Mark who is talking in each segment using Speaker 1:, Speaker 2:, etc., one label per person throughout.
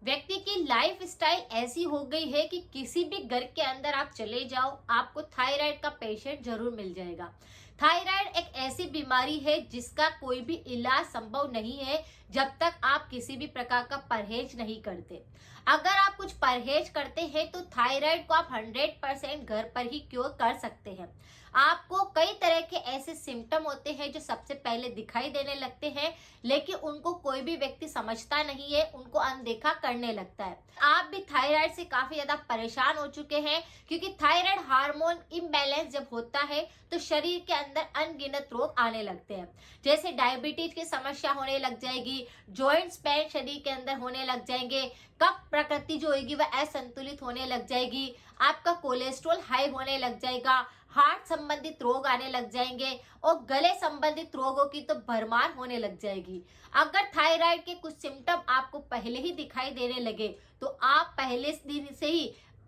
Speaker 1: व्यक्ति की life style ऐसी हो गई है कि किसी भी घर के अंदर आप चले जाओ, आपको थायराइड का पेशेंट जरूर मिल जाएगा। थायराइड एक ऐसी बीमारी है जिसका कोई भी इलाज संभव नहीं है जब तक आप किसी भी प्रकार का परहेज नहीं करते। अगर आप कुछ परहेज करते हैं तो थायराइड को आप 100% घर पर ही क्योर कर सकते हैं। आपको कई तरह के ऐसे सिम्टम होते हैं जो सबसे पहले दिखाई देने लगते हैं, लेकिन उनको कोई भी व्यक्ति समझता नहीं है, उनको अनदेखा करने लगता है। आप भी थायराइड से काफी ज्यादा परेशान हो चुके हैं, क्योंकि थायराइड हार्मोन इम्बैलेंस जब होता है तो शरीर के अंदर अनगिनत रोग आने लगते हैं। जैसे डायबिटीज की समस्या होने लग जाएगी, जॉइंट्स पेन शरीर के अंदर होने लग जाएंगे, कफ प्रकृति जो होगी वह असंतुलित होने लग जाएगी, आपका कोलेस्ट्रॉल हाई होने लग जाएगा, हार्ट संबंधित रोग आने लग जाएंगे और गले संबंधित रोगों की तो भरमार होने लग जाएगी। अगर थायराइड के कुछ सिम्टम आपको पहले ही दिखाई देने लगे तो आप पहले दिन से ही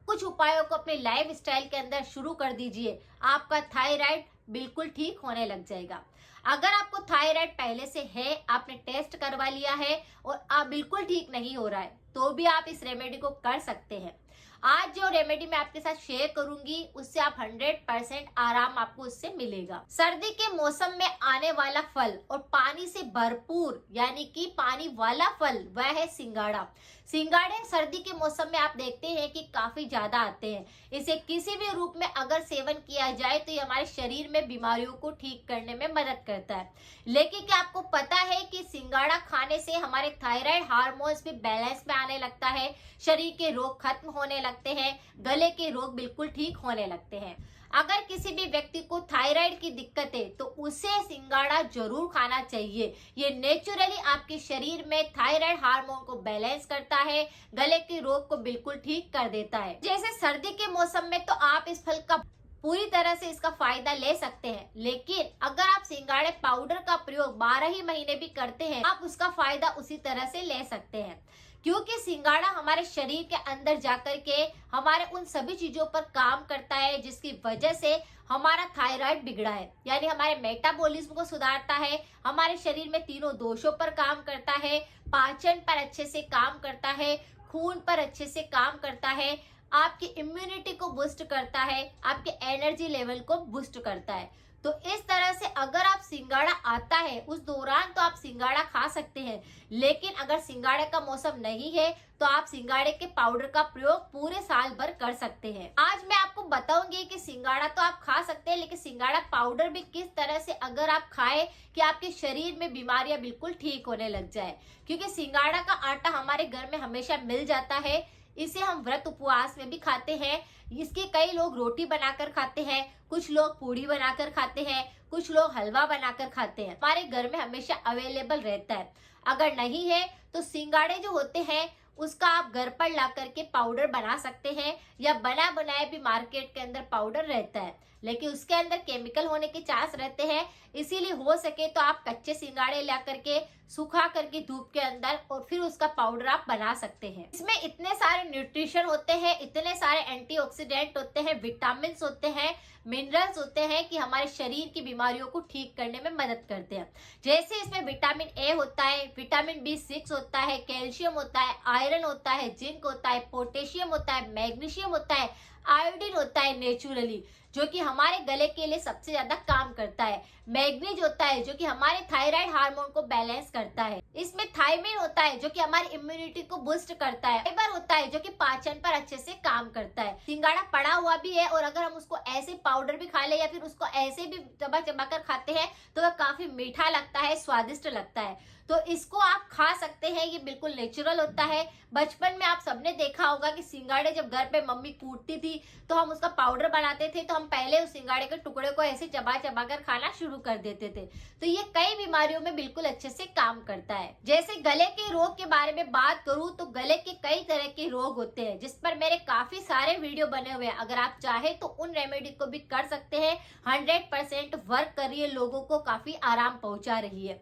Speaker 1: कुछ उपायों को अपने लाइफ स्टाइल के अंदर शुरू कर दीजिए। आपका थायराइड बिल्कुल ठीक होने लग जाएगा। अगर आपको थायराइड पहले से है, आपने टेस्ट करवा लिया है और आप बिल्कुल ठीक नहीं हो रहा है, तो भी आप इस रेमेडी को कर सकते हैं। आज जो रेमेडी मैं आपके साथ शेयर करूंगी उससे आप 100% आराम आपको उससे मिलेगा। सर्दी के मौसम में आने वाला फल और पानी से भरपूर यानी कि पानी वाला फल वह है सिंगाड़ा। सिंगाड़े सर्दी के मौसम में आप देखते हैं कि काफी ज्यादा आते हैं। इसे किसी भी रूप में अगर सेवन किया जाए तो ये हमारे शरीर में बीमारियों को ठीक करने में मदद करता है। लेकिन क्या आपको पता है कि सिंगाड़ा खाने से हमारे थायराइड हार्मोन्स भी बैलेंस में आने लगता है, शरीर के रोग खत्म होने लगते हैं, गले के रोग बिल्कुल ठीक होने लगते हैं। अगर किसी भी व्यक्ति को थायराइड की दिक्कत है तो उसे सिंगाड़ा जरूर खाना चाहिए। ये नेचुरली आपके शरीर में थायराइड हार्मोन को बैलेंस करता है, गले के रोग को बिल्कुल ठीक कर देता है। जैसे सर्दी के मौसम में तो आप इस फल का पूरी तरह से इसका फायदा ले सकते हैं, लेकिन अगर आप सिंगाड़े पाउडर का प्रयोग 12 ही महीने भी करते हैं, आप उसका फायदा उसी तरह से ले सकते हैं। क्योंकि सिंगाड़ा हमारे शरीर के अंदर जाकर के हमारे उन सभी चीजों पर काम करता है जिसकी वजह से हमारा थायराइड बिगड़ा है, यानी हमारे मेटाबॉलिज्म को सुधारता है, हमारे शरीर में तीनों दोषों पर काम करता है, पाचन पर अच्छे से काम करता है, खून पर अच्छे से काम करता है, आपकी इम्यूनिटी को बूस्ट करता है, आपके एनर्जी लेवल को बूस्ट करता है। तो इस तरह से अगर आप सिंगाड़ा आता है उस दौरान तो आप सिंगाड़ा खा सकते हैं, लेकिन अगर सिंगाड़े का मौसम नहीं है तो आप सिंगाड़े के पाउडर का प्रयोग पूरे साल भर कर सकते हैं। आज मैं आपको बताऊंगी कि सिंगाड़ा तो आप खा सकते हैं, लेकिन सिंगाड़ा पाउडर भी किस तरह से अगर आप खाएं कि आपके शरीर में बीमारियां बिल्कुल ठीक होने लग जाए। क्योंकि सिंगाड़ा का आटा हमारे घर में हमेशा मिल जाता है, इसे हम व्रत उपवास में भी खाते हैं। इसके कई लोग रोटी बनाकर खाते हैं, कुछ लोग पूड़ी बनाकर खाते हैं, कुछ लोग हलवा बनाकर खाते हैं। हमारे घर में हमेशा अवेलेबल रहता है। अगर नहीं है तो सिंगाड़े जो होते हैं उसका आप घर पर ला करके पाउडर बना सकते हैं, या बना बनाए भी मार्केट के अंदर पाउडर रहता है, लेकिन उसके अंदर केमिकल होने के चांस रहते हैं। इसीलिए हो सके तो आप कच्चे सिंगाड़े ला करके सुखा करके धूप के अंदर और फिर उसका पाउडर आप बना सकते हैं। इसमें इतने सारे न्यूट्रिशन होते हैं, इतने सारे एंटीऑक्सीडेंट होते हैं, विटामिन होते हैं, मिनरल्स होते हैं कि हमारे शरीर की बीमारियों को ठीक करने में मदद करते हैं। जैसे इसमें विटामिन ए होता है, विटामिन B6 होता है, कैल्शियम होता है, आयरन होता है, जिंक होता है, पोटेशियम होता है, मैग्नीशियम होता है, आयोडीन होता है नेचुरली, जो कि हमारे गले के लिए सबसे ज्यादा काम करता है। मैग्नीज होता है जो कि हमारे थायराइड हार्मोन को बैलेंस करता है। इसमें थायमिन होता है जो कि हमारी इम्यूनिटी को बूस्ट करता है। फाइबर होता है जो कि पाचन पर अच्छे से काम करता है। सिंगाड़ा पड़ा हुआ भी है और अगर हम उसको ऐसे पाउडर भी खा ले या फिर उसको ऐसे भी चबा चबा कर खाते हैं तो वह काफी मीठा लगता है, स्वादिष्ट लगता है। तो इसको आप खा सकते हैं, ये बिल्कुल नेचुरल होता है। बचपन में आप सबने देखा होगा कि सिंगाड़े जब घर पे मम्मी कूटती थी तो हम उसका पाउडर बनाते थे, तो हम पहले उस सिंगाड़े के टुकड़े को ऐसे चबा चबा कर खाना शुरू कर देते थे। तो ये कई बीमारियों में बिल्कुल अच्छे से काम करता है। जैसे गले के रोग के बारे में बात करूं तो गले के कई तरह के रोग होते हैं जिस पर मेरे काफी सारे वीडियो बने हुए हैं। अगर आप चाहे तो उन रेमेडी को भी कर सकते हैं। 100% वर्क कर रही है, लोगों को काफी आराम पहुंचा रही है।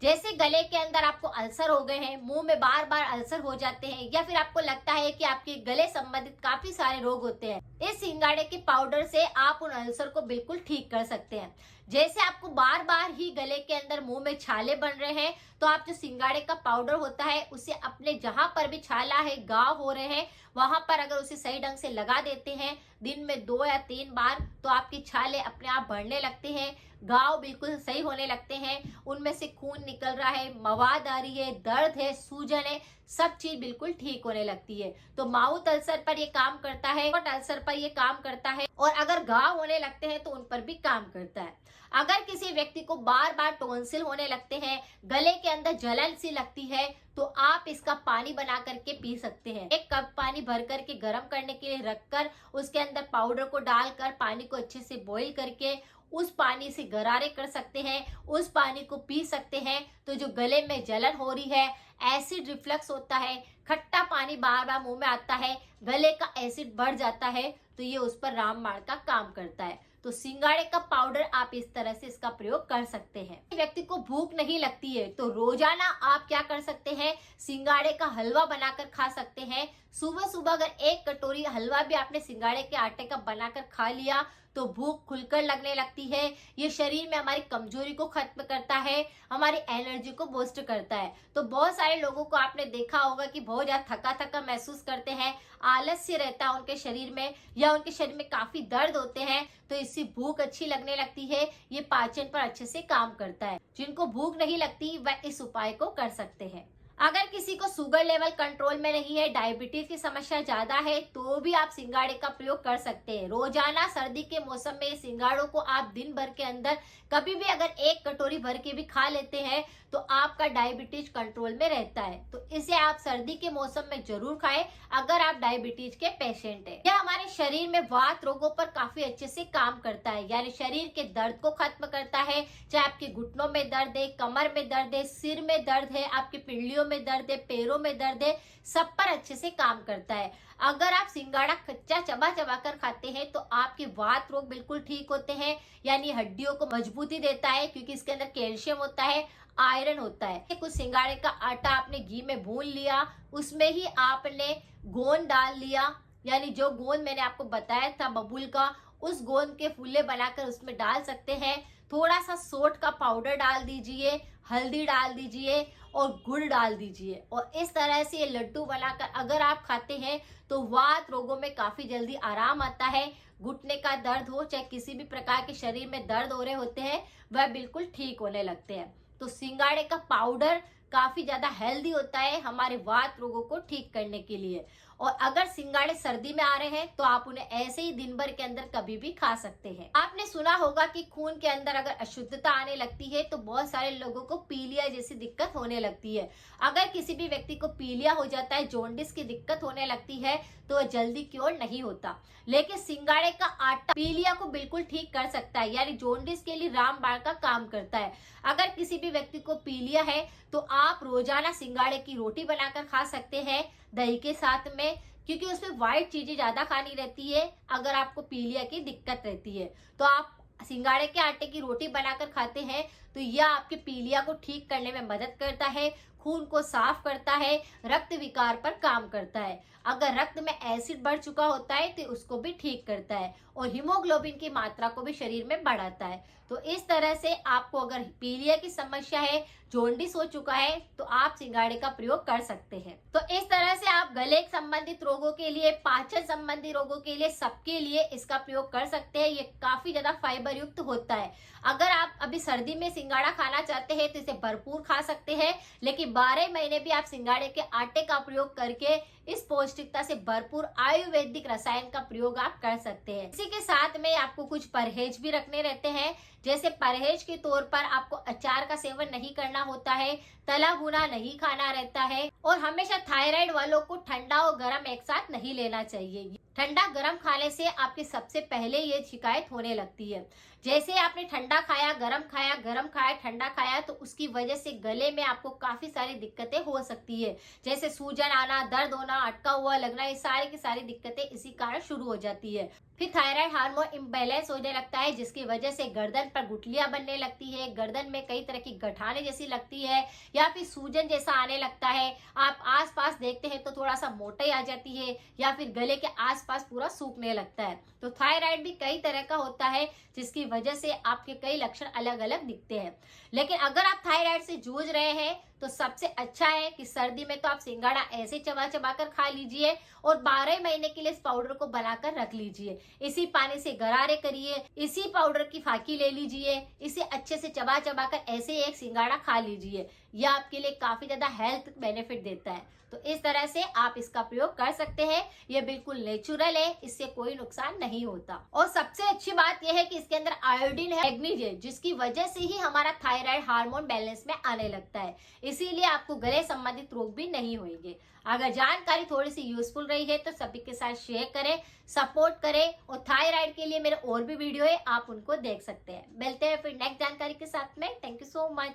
Speaker 1: जैसे गले के अंदर आपको अल्सर हो गए हैं, मुंह में बार बार अल्सर हो जाते हैं, या फिर आपको लगता है कि आपके गले संबंधित काफी सारे रोग होते हैं, इस सिंगाड़े के पाउडर से आप उन अल्सर को बिल्कुल ठीक कर सकते हैं। जैसे आपको बार बार ही गले के अंदर मुंह में छाले बन रहे हैं, तो आप जो सिंगाड़े का पाउडर होता है उसे अपने जहां पर भी छाला है, घाव हो रहे हैं, वहां पर अगर उसे सही ढंग से लगा देते हैं दिन में 2 या 3 बार, तो आपके छाले अपने आप बढ़ने लगते हैं, घाव बिल्कुल सही होने लगते हैं, उनमें से खून निकल रहा है, मवाद आ रही है, दर्द है, सूजन है, सब चीज बिल्कुल ठीक होने लगती है। तो माउथ अल्सर पर ये काम करता है, और अल्सर पर ये काम करता है, और अगर घाव होने लगते हैं तो उन पर भी काम करता है। अगर किसी व्यक्ति को बार बार टॉन्सिल होने लगते हैं, गले के अंदर जलन सी लगती है, तो आप इसका पानी बना करके पी सकते हैं। 1 कप पानी भर करके गर्म करने के लिए रखकर उसके अंदर पाउडर को डालकर पानी को अच्छे से बॉईल करके उस पानी से गरारे कर सकते हैं, उस पानी को पी सकते हैं। तो जो गले में जलन हो रही है, एसिड रिफ्लक्स होता है, खट्टा पानी बार बार मुंह में आता है, गले का एसिड बढ़ जाता है, तो ये उस पर रामबाण का काम करता है। तो सिंगाड़े का पाउडर आप इस तरह से इसका प्रयोग कर सकते हैं। व्यक्ति को भूख नहीं लगती है तो रोजाना आप क्या कर सकते हैं, सिंगाड़े का हलवा बनाकर खा सकते हैं। सुबह सुबह अगर 1 कटोरी हलवा भी आपने सिंगाड़े के आटे का बनाकर खा लिया तो भूख खुलकर लगने लगती है। ये शरीर में हमारी कमजोरी को खत्म करता है, हमारी एनर्जी को बूस्ट करता है। तो बहुत सारे लोगों को आपने देखा होगा कि बहुत ज्यादा थका थका महसूस करते हैं, आलस्य रहता है उनके शरीर में, या उनके शरीर में काफी दर्द होते हैं, तो इससे भूख अच्छी लगने लगती है। ये पाचन पर अच्छे से काम करता है। जिनको भूख नहीं लगती वह इस उपाय को कर सकते हैं। अगर किसी को शुगर लेवल कंट्रोल में नहीं है, डायबिटीज की समस्या ज्यादा है, तो भी आप सिंगाड़े का प्रयोग कर सकते हैं। रोजाना सर्दी के मौसम में सिंगाड़ों को आप दिन भर के अंदर कभी भी अगर 1 कटोरी भर के भी खा लेते हैं तो आपका डायबिटीज कंट्रोल में रहता है। तो इसे आप सर्दी के मौसम में जरूर खाएं अगर आप डायबिटीज के पेशेंट हैं। यह हमारे शरीर में वात रोगों पर काफी अच्छे से काम करता है, यानी शरीर के दर्द को खत्म करता है। चाहे आपके घुटनों में दर्द है, कमर में दर्द है, सिर में दर्द है, आपके पिंडलियों में दर्द है, पैरों में दर्द है, सब पर अच्छे से काम करता है। अगर आप सिंगाड़ा कच्चा चबा चबा कर खाते हैं तो आपके वात रोग बिल्कुल ठीक होते हैं, यानी हड्डियों को मजबूती देता है, क्योंकि इसके अंदर कैल्शियम होता है, आयरन होता है। कुछ सिंगाड़े का आटा आपने घी में भून लिया, उसमें ही आपने गोंद डाल लिया, यानी जो गोंद मैंने आपको बताया था बबूल का, उस गोंद के फूले बनाकर उसमें डाल सकते हैं। थोड़ा सा सोंठ का पाउडर डाल दीजिए, हल्दी डाल दीजिए और गुड़ डाल दीजिए, और इस तरह से ये लड्डू बनाकर अगर आप खाते हैं तो वात रोगों में काफी जल्दी आराम आता है। घुटने का दर्द हो, चाहे किसी भी प्रकार के शरीर में दर्द हो रहे होते हैं, वह बिल्कुल ठीक होने लगते हैं। तो सिंगाड़े का पाउडर काफी ज्यादा हेल्दी होता है हमारे वात रोगों को ठीक करने के लिए। और अगर सिंगाड़े सर्दी में आ रहे हैं तो आप उन्हें ऐसे ही दिन भर के अंदर कभी भी खा सकते हैं। आपने सुना होगा कि खून के अंदर अगर अशुद्धता आने लगती है तो बहुत सारे लोगों को पीलिया जैसी दिक्कत होने लगती है। अगर किसी भी व्यक्ति को पीलिया हो जाता है, जॉन्डिस की दिक्कत होने लगती है, तो वह जल्दी क्योर नहीं होता, लेकिन सिंगाड़े का आटा पीलिया को बिल्कुल ठीक कर सकता है, यानी जॉन्डिस के लिए रामबाण का काम करता है। अगर किसी भी व्यक्ति को पीलिया है तो आप रोजाना सिंगाड़े की रोटी बनाकर खा सकते हैं दही के साथ में, क्योंकि उसमें व्हाइट चीजें ज्यादा खानी रहती है। अगर आपको पीलिया की दिक्कत रहती है तो आप सिंगाड़े के आटे की रोटी बनाकर खाते हैं, तो यह आपके पीलिया को ठीक करने में मदद करता है, खून को साफ करता है, रक्त विकार पर काम करता है। अगर रक्त में एसिड बढ़ चुका होता है तो उसको भी ठीक करता है, और हीमोग्लोबिन की मात्रा को भी शरीर में बढ़ाता है। तो इस तरह से आपको अगर पीलिया की समस्या है, जॉन्डिस हो चुका है, तो आप सिंगाड़े का प्रयोग कर सकते हैं। तो इस तरह से आप गले संबंधित रोगों के लिए, पाचन संबंधी रोगों के लिए, सबके लिए इसका प्रयोग कर सकते हैं। ये काफी ज्यादा फाइबर युक्त होता है। अगर आप अभी सर्दी में सिंगाड़ा खाना चाहते हैं तो इसे भरपूर खा सकते हैं, लेकिन 12 महीने भी आप सिंगाड़े के आटे का प्रयोग करके इस पौष्टिकता से भरपूर आयुर्वेदिक रसायन का प्रयोग आप कर सकते हैं। इसी के साथ में आपको कुछ परहेज भी रखने रहते हैं। जैसे परहेज के तौर पर आपको अचार का सेवन नहीं करना होता है, तला भुना नहीं खाना रहता है, और हमेशा थायराइड वालों को ठंडा और गर्म एक साथ नहीं लेना चाहिए। ठंडा गर्म खाने से आपकी सबसे पहले ये शिकायत होने लगती है। जैसे आपने ठंडा खाया, गर्म खाया, गर्म खाया, ठंडा खाया, तो उसकी वजह से गले में आपको काफी सारी दिक्कतें हो सकती है, जैसे सूजन आना, दर्द होना, अटका हुआ लगना, ये सारी की सारी दिक्कतें इसी कारण शुरू हो जाती है। फिर थायराइड हार्मोन इम्बैलेंस होने लगता है, जिसकी वजह से गर्दन पर गुठलियां बनने लगती है, गर्दन में कई तरह की गठाने जैसी लगती है, या फिर सूजन जैसा आने लगता है। आप आसपास देखते हैं तो थोड़ा सा मोटाई आ जाती है, या फिर गले के आसपास पूरा सूखने लगता है। तो थायराइड भी कई तरह का होता है, जिसकी वजह से आपके कई लक्षण अलग अलग दिखते हैं। लेकिन अगर आप थायराइड से जूझ रहे हैं तो सबसे अच्छा है कि सर्दी में तो आप सिंघाड़ा ऐसे चबा चबा कर खा लीजिए और 12 महीने के लिए इस पाउडर को बनाकर रख लीजिए। इसी पानी से गरारे करिए, इसी पाउडर की फाकी ले लीजिए, इसे अच्छे से चबा चबा कर ऐसे एक सिंघाड़ा खा लीजिए। यह आपके लिए काफी ज्यादा हेल्थ बेनिफिट देता है। तो इस तरह से आप इसका प्रयोग कर सकते हैं। यह बिल्कुल नेचुरल है, इससे कोई नुकसान नहीं होता। और सबसे अच्छी बात यह है कि इसके अंदर आयोडीन है, मैग्नीशियम, जिसकी वजह से ही हमारा थायराइड हार्मोन बैलेंस में आने लगता है। इसीलिए आपको गले संबंधित रोग भी नहीं होंगे। अगर जानकारी थोड़ी सी यूजफुल रही है तो सभी के साथ शेयर करें, सपोर्ट करें। और थायराइड के लिए मेरे और भी वीडियो है, आप उनको देख सकते हैं। मिलते हैं फिर नेक्स्ट जानकारी के साथ में। Thank you so much.